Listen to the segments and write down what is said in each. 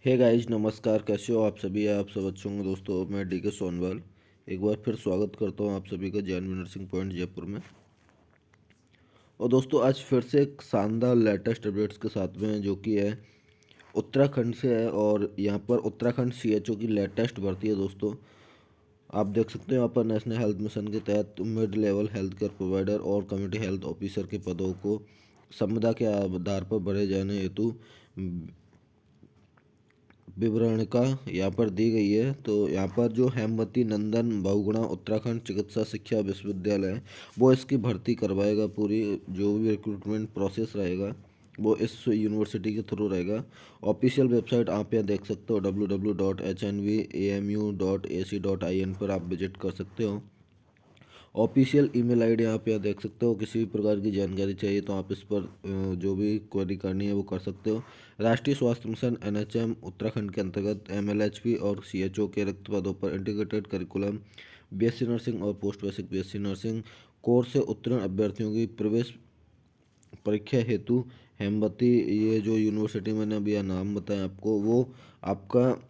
Hey guys, नमस्कार। कैसे हो आप सभी? आप सब अच्छे होंगे दोस्तों। मैं डीके सोनवाल एक बार फिर स्वागत करता हूं आप सभी का JNV नर्सिंग पॉइंट जयपुर में। और दोस्तों आज फिर से एक शानदार लेटेस्ट अपडेट्स के साथ में है, जो कि है उत्तराखंड से है। और यहाँ पर उत्तराखंड CHO की लेटेस्ट भर्ती है दोस्तों। आप देख सकते हो यहाँ पर नेशनल हेल्थ मिशन के तहत mid level health care provider और कम्युनिटी हेल्थ ऑफिसर के पदों को संविदा के आधार पर भरे जाने हेतु विवरणिका यहाँ पर दी गई है। तो यहाँ पर जो हेमवती नंदन बहुगुणा उत्तराखंड चिकित्सा शिक्षा विश्वविद्यालय है, वो इसकी भर्ती करवाएगा। पूरी जो भी रिक्रूटमेंट प्रोसेस रहेगा वो इस यूनिवर्सिटी के थ्रू रहेगा। ऑफिशियल वेबसाइट आप यहाँ देख सकते हो www.hnvamu.ac.in पर आप विजिट कर सकते हो। ऑफिशियल ईमेल आईडी आप यहाँ देख सकते हो। किसी भी प्रकार की जानकारी चाहिए तो आप इस पर जो भी क्वेरी करनी है वो कर सकते हो। राष्ट्रीय स्वास्थ्य मिशन NHM उत्तराखंड के अंतर्गत MLHP और CHO के रिक्त पदों पर इंटीग्रेटेड करिकुलम BSc नर्सिंग और post basic BSc nursing course से उत्तीर्ण अभ्यर्थियों की प्रवेश परीक्षा हेतु हेमवती, ये जो यूनिवर्सिटी मैंने अभी यह नाम बताया आपको, वो आपका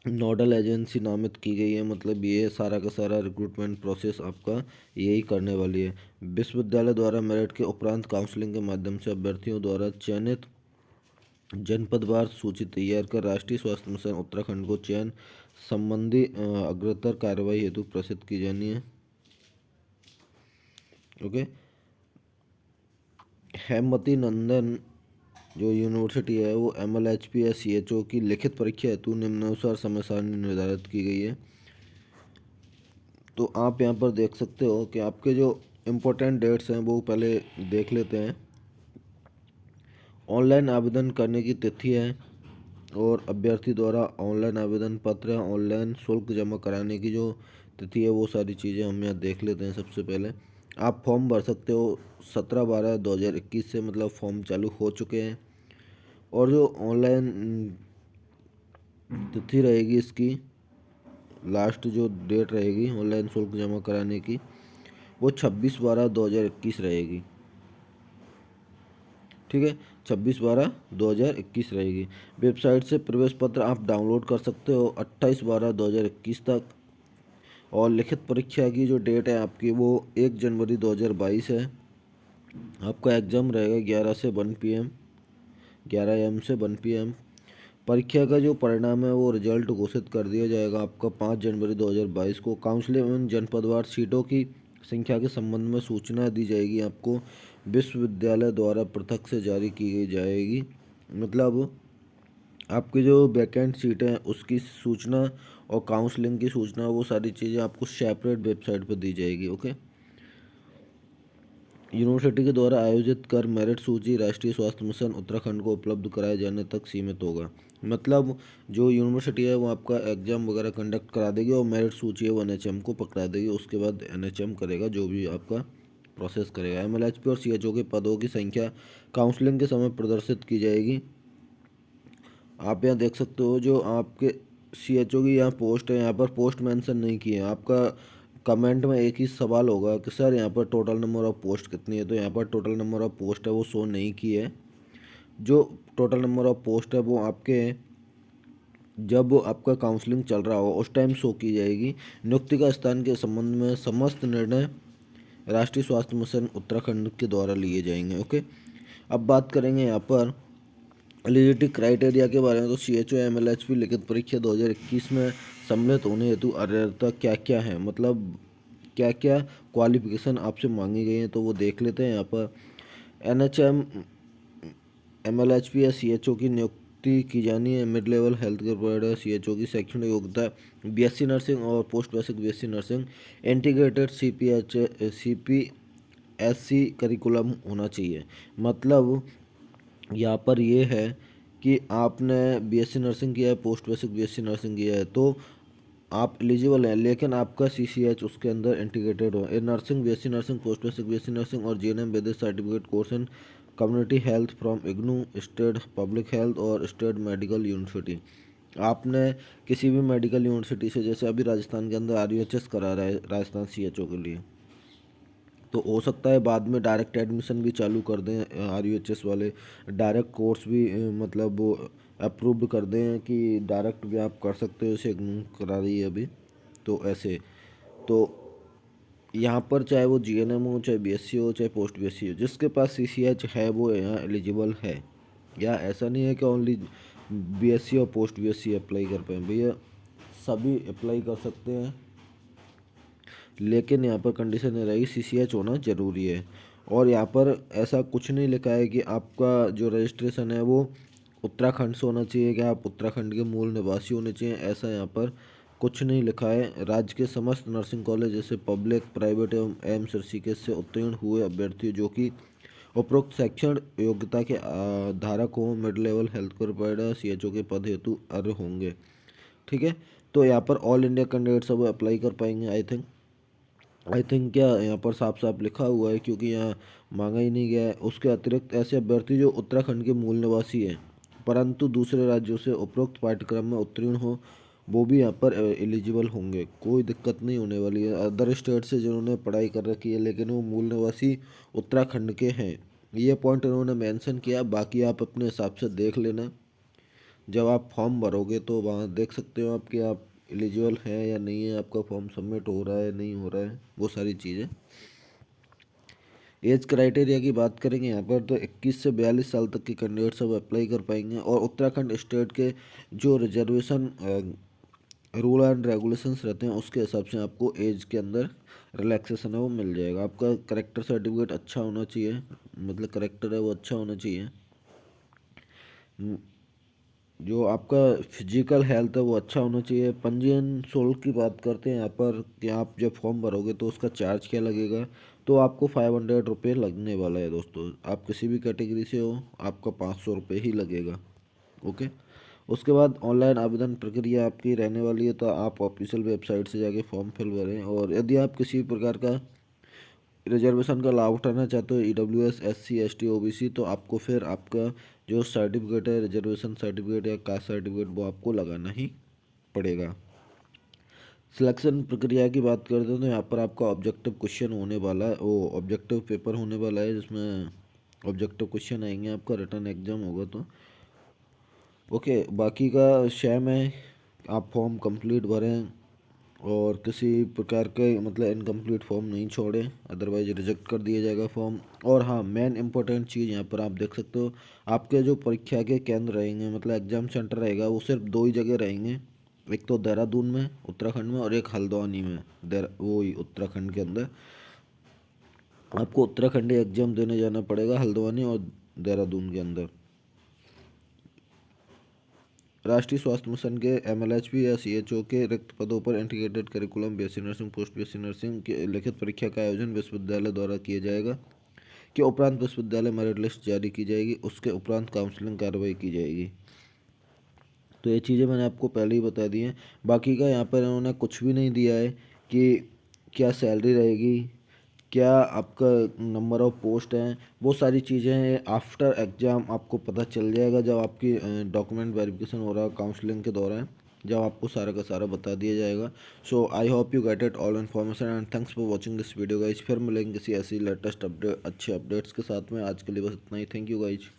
नोडल एजेंसी नामित की गई है। मतलब ये सारा का सारा रिक्रूटमेंट प्रोसेस आपका यही करने वाली है। विश्वविद्यालय द्वारा मेरिट के उपरांत काउंसलिंग के माध्यम से अभ्यर्थियों द्वारा चयनित जनपदवार सूची तैयार कर राष्ट्रीय स्वास्थ्य मिशन उत्तराखंड को चयन संबंधी अग्रतर कार्रवाई हेतु प्रेषित की जानी है। ओके। हेमवती नंदन जो यूनिवर्सिटी है वो MLHP या CHO की लिखित परीक्षा हेतु निम्नानुसार समय सारणी निर्धारित की गई है। तो आप यहाँ पर देख सकते हो कि आपके जो इम्पोर्टेंट डेट्स हैं वो पहले देख लेते हैं। ऑनलाइन आवेदन करने की तिथि है और अभ्यर्थी द्वारा ऑनलाइन आवेदन पत्र, ऑनलाइन शुल्क जमा कराने की जो तिथि है, वो सारी चीज़ें हम यहाँ देख लेते हैं। सबसे पहले आप फॉर्म भर सकते हो 17/12/2021 से, मतलब फॉर्म चालू हो चुके हैं। और जो ऑनलाइन तिथि रहेगी इसकी, लास्ट जो डेट रहेगी ऑनलाइन शुल्क जमा कराने की, वो 26/12/2021 रहेगी। ठीक है, 26/12/2021 रहेगी। वेबसाइट से प्रवेश पत्र आप डाउनलोड कर सकते हो 28/12/2021 तक। और लिखित परीक्षा की जो डेट है आपकी वो 1 जनवरी 2022 है। आपका एग्ज़ाम रहेगा 11 से 1 PM, 11 AM से 1 PM। परीक्षा का जो परिणाम है वो रिजल्ट घोषित कर दिया जाएगा आपका 5 जनवरी 2022 को। काउंसलिंग एवं जनपदवार सीटों की संख्या के संबंध में सूचना दी जाएगी आपको, विश्वविद्यालय द्वारा पृथक से जारी की गई जाएगी। मतलब आपकी जो वैकेंट सीटें हैं उसकी सूचना और काउंसलिंग की सूचना, वो सारी चीज़ें आपको सेपरेट वेबसाइट पर दी जाएगी। ओके। यूनिवर्सिटी के द्वारा आयोजित कर मेरिट सूची राष्ट्रीय स्वास्थ्य मिशन उत्तराखंड को उपलब्ध कराए जाने तक सीमित होगा। मतलब जो यूनिवर्सिटी है वो आपका एग्जाम वगैरह कंडक्ट करा देगी और मेरिट सूची है वो NHM को पकड़ा देगी। उसके बाद NHM करेगा जो भी आपका प्रोसेस करेगा। MLHP और CHO के पदों की संख्या काउंसलिंग के समय प्रदर्शित की जाएगी। आप यहाँ देख सकते हो जो आपके CHO की यहाँ पोस्ट है, यहाँ पर पोस्ट मेंशन नहीं की है। आपका कमेंट में एक ही सवाल होगा कि सर यहाँ पर टोटल नंबर ऑफ पोस्ट कितनी है, तो यहाँ पर टोटल नंबर ऑफ पोस्ट है वो शो नहीं की है। जो टोटल नंबर ऑफ पोस्ट है वो आपके जब वो आपका काउंसलिंग चल रहा हो उस टाइम शो की जाएगी। नियुक्ति का स्थान के संबंध में समस्त निर्णय राष्ट्रीय स्वास्थ्य मिशन उत्तराखंड के द्वारा लिए जाएंगे। ओके। अब बात करेंगे यहाँ पर एलिजिबिलिटी क्राइटेरिया के बारे में। तो CHO MLHP लिखित परीक्षा 2021 में सम्मिलित होने हेतु अर्हता क्या क्या है, मतलब क्या क्या क्वालिफिकेशन आपसे मांगी गई हैं, तो वो देख लेते हैं यहाँ पर। NHM MLHP या CHO की नियुक्ति की जानी है। Mid level health care provider CHO की शैक्षणिक योग्यता BSc नर्सिंग और post basic BSc nursing integrated CPSC curriculum होना चाहिए। मतलब यहाँ पर ये है कि आपने BSc नर्सिंग किया है, पोस्ट बेसिक BSc नर्सिंग किया है, तो आप एलिजिबल हैं। लेकिन आपका CCH उसके अंदर इंटीग्रेटेड हो। ए nursing BSc nursing, post basic BSc nursing और GNM with certificate course in community health from IGNOU state public health और स्टेट मेडिकल यूनिवर्सिटी। आपने किसी भी मेडिकल यूनिवर्सिटी से, जैसे अभी राजस्थान के अंदर RUHS करा रहा है राजस्थान CHO के लिए, तो हो सकता है बाद में डायरेक्ट एडमिशन भी चालू कर दें RUHS वाले। डायरेक्ट कोर्स भी मतलब वो अप्रूव्ड कर दें कि डायरेक्ट भी आप कर सकते हो, इसे इग्नोर करा रही है अभी। तो ऐसे तो यहाँ पर चाहे वो जीएनएम हो, चाहे बीएससी हो, चाहे पोस्ट बीएससी हो, जिसके पास सीसीएच है वो यहाँ एलिजिबल है। या ऐसा नहीं है कि ओनली बीएससी और पोस्ट बीएससी अप्लाई कर पाए, भैया सभी अप्लाई कर सकते हैं, लेकिन यहाँ पर कंडीशन ये रहेगी सीसीएच होना ज़रूरी है। और यहाँ पर ऐसा कुछ नहीं लिखा है कि आपका जो रजिस्ट्रेशन है वो उत्तराखंड से होना चाहिए, कि आप उत्तराखंड के मूल निवासी होने चाहिए, ऐसा यहाँ पर कुछ नहीं लिखा है। राज्य के समस्त नर्सिंग कॉलेज जैसे पब्लिक, प्राइवेट एवं एम्स ऋषिकेश से उत्तीर्ण हुए अभ्यर्थी जो कि उपरोक्त शैक्षणिक योग्यता के धारक हों, mid level health care provider CHO के पद हेतु अर्ह होंगे। ठीक है, तो यहाँ पर ऑल इंडिया कैंडिडेट सब अप्लाई कर पाएंगे। आई थिंक क्या यहाँ पर साफ साफ लिखा हुआ है, क्योंकि यहाँ मांगा ही नहीं गया है। उसके अतिरिक्त ऐसे अभ्यर्थी जो उत्तराखंड के मूल निवासी हैं परंतु दूसरे राज्यों से उपरोक्त पाठ्यक्रम में उत्तीर्ण हो, वो भी यहाँ पर एलिजिबल होंगे। कोई दिक्कत नहीं होने वाली है। अदर स्टेट से जिन्होंने पढ़ाई कर रखी है लेकिन वो मूल निवासी उत्तराखंड के हैं, ये पॉइंट उन्होंने मेंशन किया। बाकी आप अपने हिसाब से देख लेना, जब आप फॉर्म भरोगे तो वहाँ देख सकते हो आप कि आप एलिजिबल हैं या नहीं है, आपका फॉर्म सबमिट हो रहा है नहीं हो रहा है, वो सारी चीज़ें। एज क्राइटेरिया की बात करेंगे यहाँ पर, तो 21 से 42 साल तक के कैंडिडेट सब अप्लाई कर पाएंगे। और उत्तराखंड स्टेट के जो रिजर्वेशन रूल एंड रेगुलेशंस रहते हैं उसके हिसाब से आपको एज के अंदर रिलैक्सेशन है वो मिल जाएगा। आपका करेक्टर सर्टिफिकेट अच्छा होना चाहिए, मतलब करेक्टर है वो अच्छा होना चाहिए। जो आपका फिजिकल हेल्थ है वो अच्छा होना चाहिए। पंजीयन शुल्क की बात करते हैं यहाँ पर कि आप जब फॉर्म भरोगे तो उसका चार्ज क्या लगेगा, तो आपको 500 रुपये लगने वाला है दोस्तों। आप किसी भी कैटेगरी से हो आपका 500 रुपये ही लगेगा। ओके, उसके बाद ऑनलाइन आवेदन प्रक्रिया आपकी रहने वाली है, तो आप ऑफिशियल वेबसाइट से जाके फॉर्म फिल भरें। और यदि आप किसी प्रकार का रिजर्वेशन का लाभ उठाना चाहते हो EWS SC ST OBC, तो आपको फिर आपका जो सर्टिफिकेट है रिजर्वेशन सर्टिफिकेट या कास्ट सर्टिफिकेट वो आपको लगाना ही पड़ेगा। सिलेक्शन प्रक्रिया की बात करते हैं तो यहाँ पर आपका ऑब्जेक्टिव क्वेश्चन होने वाला है, वो ऑब्जेक्टिव पेपर होने वाला है जिसमें ऑब्जेक्टिव क्वेश्चन आएंगे, आपका रिटर्न एग्जाम होगा। तो ओके, बाकी का शेम है, आप फॉर्म कंप्लीट भरें और किसी प्रकार के मतलब इनकम्प्लीट फॉर्म नहीं छोड़ें, अदरवाइज रिजेक्ट कर दिया जाएगा फॉर्म। और हाँ, मेन इंपॉर्टेंट चीज़ यहाँ पर आप देख सकते हो, आपके जो परीक्षा के केंद्र रहेंगे मतलब एग्जाम सेंटर रहेगा वो सिर्फ दो ही जगह रहेंगे। एक तो देहरादून में उत्तराखंड में, और एक हल्द्वानी में वो ही उत्तराखंड के अंदर। आपको उत्तराखंडी एग्जाम देने जाना पड़ेगा हल्द्वानी और देहरादून के अंदर। राष्ट्रीय स्वास्थ्य मिशन के MLHP या CHO के रिक्त पदों पर integrated curriculum BSc nursing post BSc nursing की लिखित परीक्षा का आयोजन विश्वविद्यालय द्वारा किया जाएगा। के उपरांत विश्वविद्यालय मेरिट लिस्ट जारी की जाएगी, उसके उपरांत काउंसलिंग कार्रवाई की जाएगी। तो ये चीज़ें मैंने आपको पहले ही बता दी हैं। बाकी का यहाँ पर इन्होंने कुछ भी नहीं दिया है कि क्या सैलरी रहेगी, क्या आपका नंबर ऑफ पोस्ट हैं, वो सारी चीज़ें आफ्टर एग्ज़ाम आपको पता चल जाएगा जब आपकी डॉक्यूमेंट वेरिफिकेशन हो रहा है काउंसलिंग के दौरान, जब आपको सारा का सारा बता दिया जाएगा। So I hope you get it all information and thanks for watching this video guys. फिर मिलेंगे किसी ऐसी लेटेस्ट अपडेट अच्छे अपडेट्स के साथ में। आज के लिए बस इतना ही। Thank you guys.